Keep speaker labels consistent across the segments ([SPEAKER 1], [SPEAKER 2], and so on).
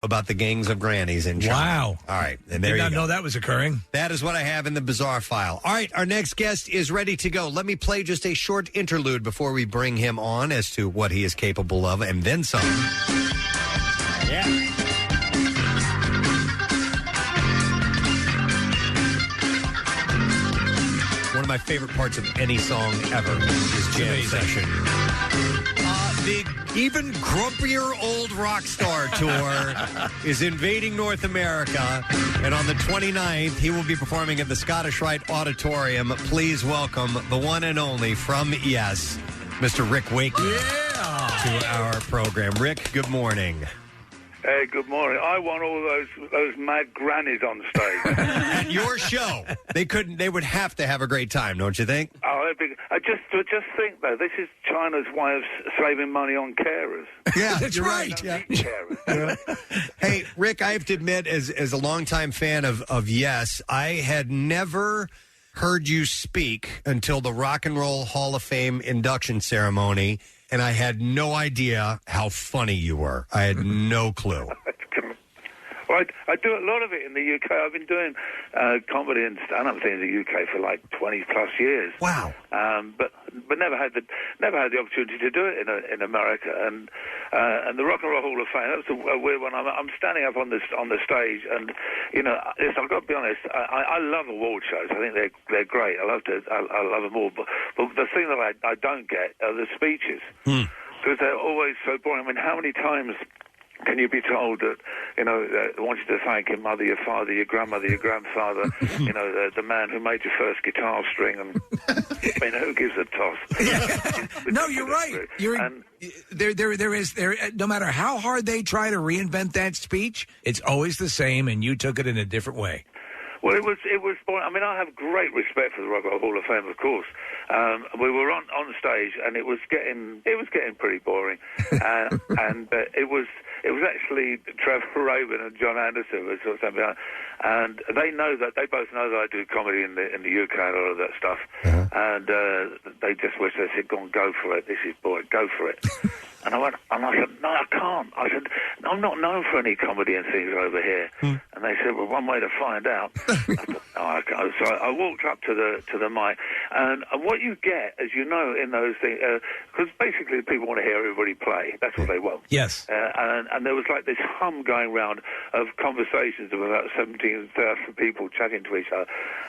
[SPEAKER 1] about the gangs of grannies in China.
[SPEAKER 2] Wow.
[SPEAKER 1] All right. And there
[SPEAKER 2] Did not
[SPEAKER 1] you go.
[SPEAKER 2] know that was occurring.
[SPEAKER 1] That is what I have in the bizarre file. All right, our next guest is ready to go. Let me play just a short interlude before we bring him on as to what he is capable of, and then some. Yeah. One of my favorite parts of any song ever is jam session. The Even Grumpier Old Rock Star Tour is invading North America, and on the 29th, he will be performing at the Scottish Rite Auditorium. Please welcome the one and only from Yes, Mr. Rick Wakeman, to our program. Rick, good morning.
[SPEAKER 3] Hey, good morning. I want all those mad grannies on stage.
[SPEAKER 1] At your show, they would have to have a great time, don't you think?
[SPEAKER 3] Oh, I just think though, this is China's way of saving money on carers.
[SPEAKER 1] Yeah,
[SPEAKER 2] that's right.
[SPEAKER 1] Yeah.
[SPEAKER 3] Carers.
[SPEAKER 1] Hey, Rick, I have to admit, as a longtime fan of Yes, I had never heard you speak until the Rock and Roll Hall of Fame induction ceremony, and I had no idea how funny you were. I had no clue.
[SPEAKER 3] Well, I do a lot of it in the UK. I've been doing comedy and stand-up things in the UK for like 20 plus years.
[SPEAKER 1] Wow!
[SPEAKER 3] But never had the opportunity to do it in America. And the Rock and Roll Hall of Fame, that was a weird one. I'm standing up on the stage, and listen, I've got to be honest. I love award shows. I think they're great. I love them all. But the thing that I don't get are the speeches because they're always so boring. I mean, how many times can you be told that, I want you to thank your mother, your father, your grandmother, your grandfather, the man who made your first guitar string, and who gives a toss?
[SPEAKER 2] No, you're right. There. No matter how hard they try to reinvent that speech, it's always the same, and you took it in a different way.
[SPEAKER 3] Well, it was boring. I mean, I have great respect for the Rock and Roll Hall of Fame, of course. We were on stage, and it was getting pretty boring, and it was actually Trevor Rabin and John Anderson who sort of sent me on, and they both know that I do comedy in the UK and all of that stuff, and they just wish they said, go for it. This is boring. Go for it. And I said, no, I can't. I said, I'm not known for any comedy and things over here. And they said, well, one way to find out. I thought, I can't. So I walked up to the mic, and what you get, as you know, in those things, because basically people want to hear everybody play. That's what they want.
[SPEAKER 2] Yes.
[SPEAKER 3] And there was like this hum going round of conversations of about 17,000 people chatting to each other.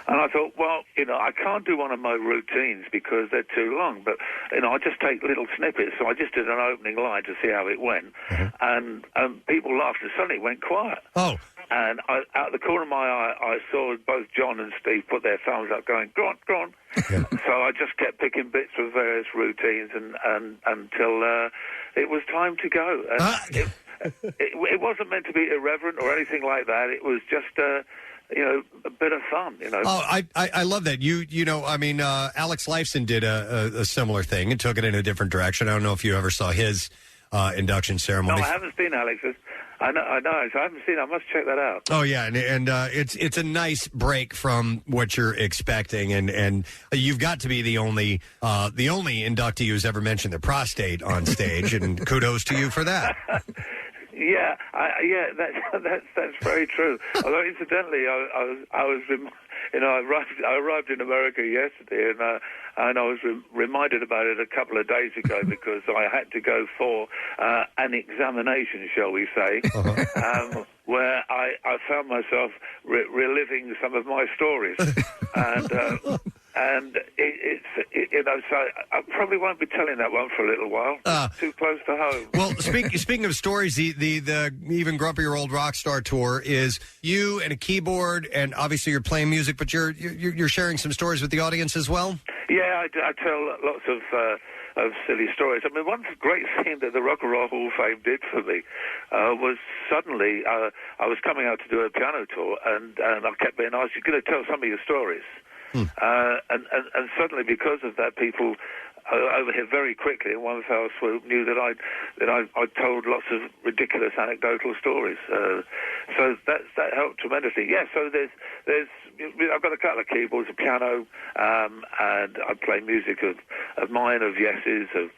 [SPEAKER 3] And I thought, well, I can't do one of my routines because they're too long, but, I just take little snippets. So I just did an opening line to see how it went. And people laughed, and suddenly it went quiet.
[SPEAKER 1] Oh.
[SPEAKER 3] And out the corner of my eye, I saw both John and Steve put their thumbs up going, go on. Yeah. So I just kept picking bits of various routines and until it was time to go. And it wasn't meant to be irreverent or anything like that. It was just a bit of fun,
[SPEAKER 1] Oh, I love that. Alex Lifeson did a similar thing and took it in a different direction. I don't know if you ever saw his induction ceremony.
[SPEAKER 3] No, I haven't seen Alex's. I know. So I haven't seen it. I must check that out.
[SPEAKER 1] Oh yeah, and it's a nice break from what you're expecting, and you've got to be the only inductee who's ever mentioned their prostate on stage, and kudos to you for that.
[SPEAKER 3] Yeah, that's very true. Although incidentally, I was I arrived in America yesterday, and I was reminded about it a couple of days ago because I had to go for an examination, shall we say, where I found myself reliving some of my stories, and so I probably won't be telling that one for a little while. It's too close to home.
[SPEAKER 1] Well, speaking of stories, the Even Grumpier Old Rock Star tour is you and a keyboard, and obviously you're playing music, but you're sharing some stories with the audience as well.
[SPEAKER 3] Yeah, I tell lots of silly stories. I mean, one great thing that the Rock and Roll Hall of Fame did for me was suddenly I was coming out to do a piano tour, and I kept being asked, "You're going to tell some of your stories." And suddenly, because of that, people over here very quickly in one fell swoop knew that I told lots of ridiculous anecdotal stories. So that helped tremendously. Yeah. So I've got a couple of keyboards, a piano, and I play music of mine, of Yeses, of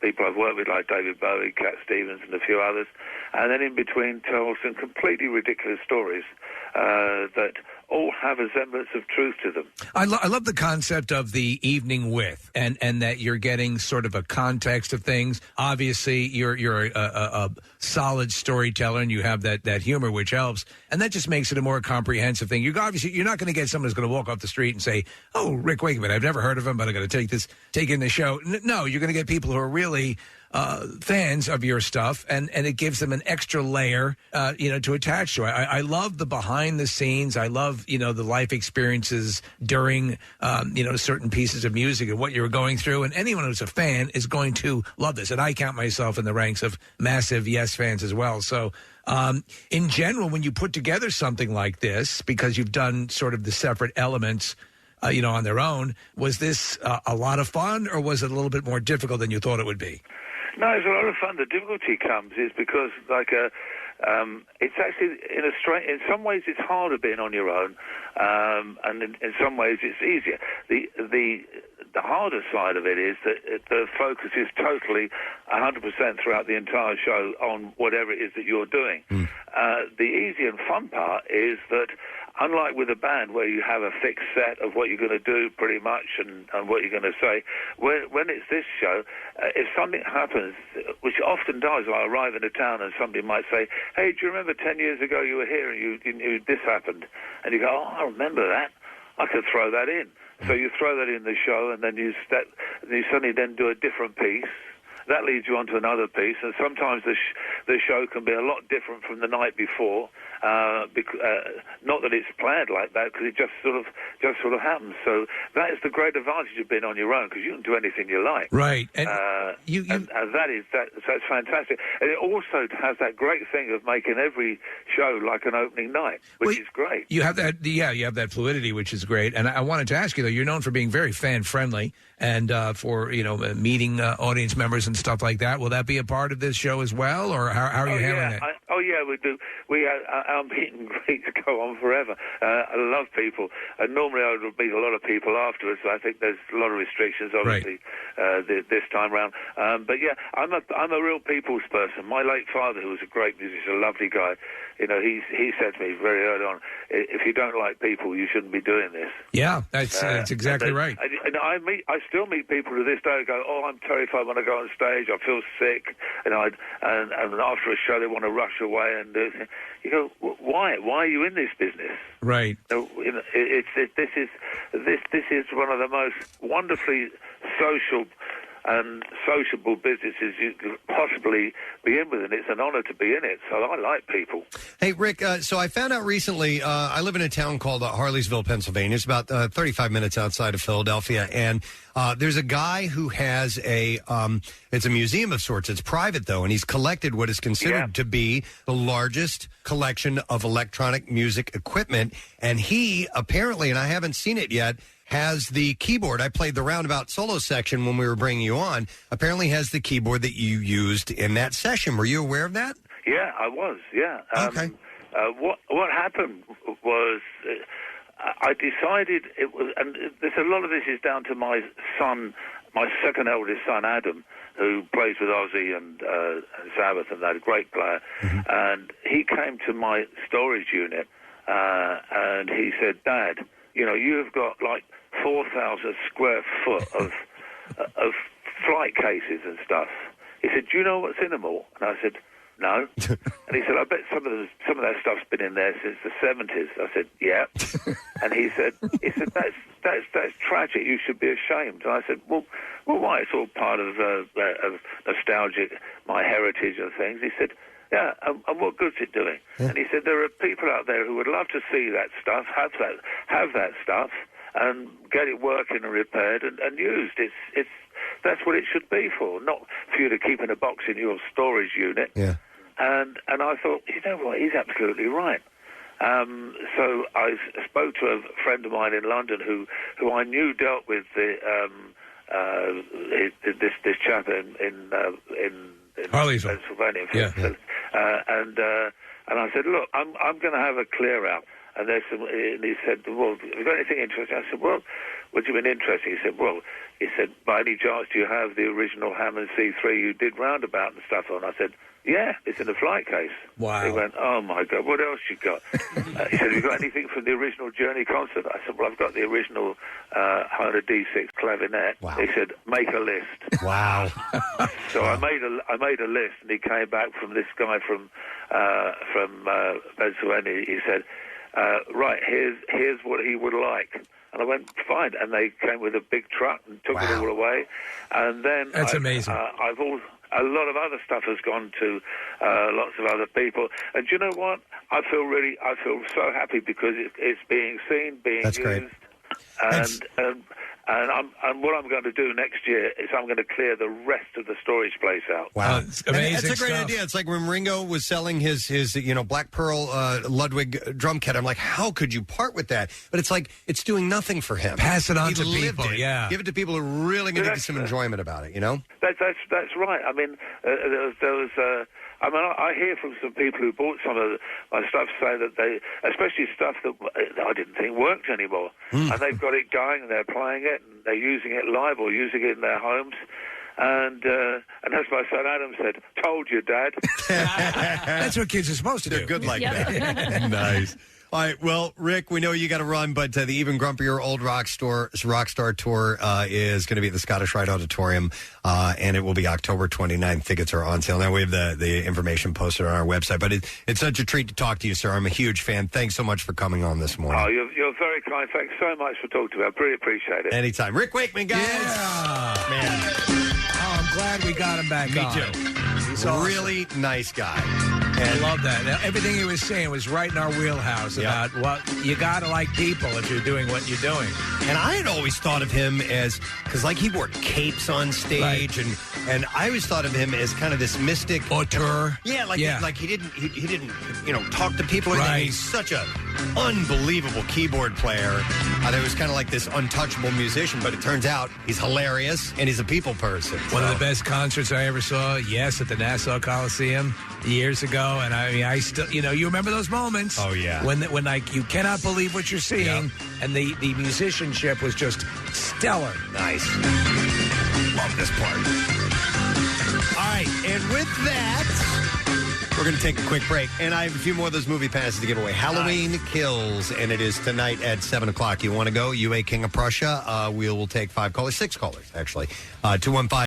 [SPEAKER 3] people I've worked with like David Bowie, Cat Stevens, and a few others. and then in between tell some completely ridiculous stories that all have a semblance of truth to them.
[SPEAKER 2] I love the concept of the evening with, and that you're getting sort of a context of things. Obviously, you're a solid storyteller, and you have that humor, which helps, and that just makes it a more comprehensive thing. You're not going to get someone who's going to walk off the street and say, "Oh, Rick Wakeman, I've never heard of him, but I'm going to take in the show." No, you're going to get people who are really fans of your stuff, and it gives them an extra layer, to attach to it. I love the behind the scenes. I love, the life experiences during, certain pieces of music and what you're going through. And anyone who's a fan is going to love this. And I count myself in the ranks of massive Yes fans as well. So, in general, when you put together something like this, because you've done sort of the separate elements, on their own, was this a lot of fun, or was it a little bit more difficult than you thought it would be?
[SPEAKER 3] No, it's a lot of fun. The difficulty comes is because, it's actually in some ways it's harder being on your own, and in some ways it's easier. The harder side of it is that the focus is totally 100% throughout the entire show on whatever it is that you're doing. The easy and fun part is that, unlike with a band where you have a fixed set of what you're going to do pretty much and what you're going to say, when it's this show, if something happens, which often does, I arrive in a town and somebody might say, "Hey, do you remember 10 years ago you were here and you this happened?" And you go, "Oh, I remember that. I could throw that in." So you throw that in the show, and then you suddenly then do a different piece. That leads you on to another piece, and sometimes the show can be a lot different from the night before. Not that it's planned like that, because it just sort of happens. So that is the great advantage of being on your own, because you can do anything you like.
[SPEAKER 2] Right, and
[SPEAKER 3] that's fantastic. And it also has that great thing of making every show like an opening night, which is great.
[SPEAKER 2] You have that, you have that fluidity, which is great. And I wanted to ask you, though, you're known for being very fan friendly and for meeting audience members and stuff like that. Will that be a part of this show as well, or how are you handling it?
[SPEAKER 3] We do. Our meet and greets go on forever. I love people, and normally I would meet a lot of people afterwards. So I think there's a lot of restrictions, obviously, this time round. But yeah, I'm a real people's person. My late father, who was a great musician, a lovely guy, he said to me very early on, "If you don't like people, you shouldn't be doing this." Yeah,
[SPEAKER 2] that's exactly right.
[SPEAKER 3] And I still meet people to this day who go, "Oh, I'm terrified when I go on stage. I feel sick," and after a show they want to rush away. And you go, "Why? Why are you in this business?"
[SPEAKER 2] Right.
[SPEAKER 3] This is one of the most wonderfully social and sociable businesses you could possibly be in with, and it's an honor to be in it. So I like people.
[SPEAKER 4] Hey, Rick, so I found out recently, I live in a town called Harleysville, Pennsylvania. It's about 35 minutes outside of Philadelphia, and there's a guy who has it's a museum of sorts. It's private, though, and he's collected what is considered to be the largest collection of electronic music equipment, and he apparently, and I haven't seen it yet, has the keyboard. I played the roundabout solo section when we were bringing you on. Apparently has the keyboard that you used in that session. Were you aware of that?
[SPEAKER 3] Yeah, I was, yeah.
[SPEAKER 4] Okay.
[SPEAKER 3] What happened was I decided it was, and a lot of this is down to my son, my second eldest son, Adam, who plays with Ozzy and Sabbath, and that, a great player. Mm-hmm. And he came to my storage unit and he said, "Dad, you've got like 4,000 square foot of flight cases and stuff." He said, "Do you know what's in them all?" And I said, "No." And he said, "I bet some of that stuff's been in there since the 70s. I said, "Yeah." And he said, "That's tragic. You should be ashamed." And I said, well, why? It's all part of nostalgic, my heritage and things." He said, "Yeah, and what good's it doing?" Yeah. And he said, "There are people out there who would love to see that stuff, have that stuff, and get it working and repaired and used. That's what it should be for, not for you to keep in a box in your storage unit."
[SPEAKER 4] Yeah.
[SPEAKER 3] And I thought, you know what, he's absolutely right. So I spoke to a friend of mine in London who I knew dealt with this chap in
[SPEAKER 2] Harleysville,
[SPEAKER 3] Pennsylvania. And I said, "Look, I'm going to have a clear out." And and he said, "Well, have you got anything interesting?" I said, "Well, what do you mean interesting?" He said, "By any chance do you have the original Hammond C3 you did roundabout and stuff on?" I said, Yeah, it's in the flight case.
[SPEAKER 2] Wow.
[SPEAKER 3] He went, oh, my God, what else you got? He said, have you got anything from the original Journey concert? I said, well, I've got the original Hohner D6 clavinet.
[SPEAKER 4] Wow.
[SPEAKER 3] He said, make a list.
[SPEAKER 4] Wow.
[SPEAKER 3] So I made a list, and he came back from this guy from Pennsylvania. He said, right, here's what he would like. And I went, fine. And they came with a big truck and took it all away. And then
[SPEAKER 2] That's amazing.
[SPEAKER 3] A lot of other stuff has gone to lots of other people. And do you know what? I feel so happy because it's being seen, being
[SPEAKER 4] That's
[SPEAKER 3] used.
[SPEAKER 4] Great.
[SPEAKER 3] And what I'm going to do next year is I'm going to clear the rest of the storage place out.
[SPEAKER 4] Wow,
[SPEAKER 2] it's amazing.
[SPEAKER 4] That's a great
[SPEAKER 2] stuff.
[SPEAKER 4] idea. It's like when Ringo was selling his Black Pearl Ludwig drum kit. I'm like, how could you part with that? But it's like it's doing nothing for him.
[SPEAKER 2] Pass it on
[SPEAKER 4] He
[SPEAKER 2] to
[SPEAKER 4] lived
[SPEAKER 2] people.
[SPEAKER 4] it.
[SPEAKER 2] Yeah,
[SPEAKER 4] Give it to people who are really going to get some enjoyment about it.
[SPEAKER 3] That's right. I mean, there was. I hear from some people who bought some of my stuff say that they, especially stuff that I didn't think worked anymore, and they've got it going and they're playing it and they're using it live or using it in their homes. And as my son Adam said, told you, Dad.
[SPEAKER 2] that's what kids are supposed to do.
[SPEAKER 4] They're good like that. Nice. All right, well, Rick, we know you got to run, but the Even Grumpier Old Rockstar Tour is going to be at the Scottish Rite Auditorium, and it will be October 29th. Tickets are on sale now. We have the information posted on our website, but it's such a treat to talk to you, sir. I'm a huge fan. Thanks so much for coming on this morning.
[SPEAKER 3] Oh, you're very kind. Thanks so much for talking to me. I really appreciate it.
[SPEAKER 4] Anytime. Rick Wakeman, guys.
[SPEAKER 2] Yeah.
[SPEAKER 4] Man.
[SPEAKER 2] Oh, I'm glad we got him back on.
[SPEAKER 4] Me too.
[SPEAKER 2] He's awesome.
[SPEAKER 4] Really nice guy.
[SPEAKER 2] I love that. Now, everything he was saying was right in our wheelhouse about what you got to like people if you're doing what you're doing.
[SPEAKER 4] And I had always thought of him as, because like he wore capes on stage, and I always thought of him as kind of this mystic
[SPEAKER 2] auteur.
[SPEAKER 4] Yeah, like he didn't talk to people or anything.
[SPEAKER 2] Right.
[SPEAKER 4] He's such a unbelievable keyboard player. That was kind of like this untouchable musician, but it turns out he's hilarious and he's a people person.
[SPEAKER 2] One of the best concerts I ever saw, at the Nassau Coliseum years ago, and I still, you remember those moments?
[SPEAKER 4] Oh yeah,
[SPEAKER 2] when you cannot believe what you're seeing, and the musicianship was just stellar.
[SPEAKER 4] Nice. Love this part. All right, and with that, we're going to take a quick break, and I have a few more of those movie passes to give away. Halloween Kills, and it is tonight at 7 o'clock. You want to go? UA King of Prussia. We will take 6 callers, actually. 215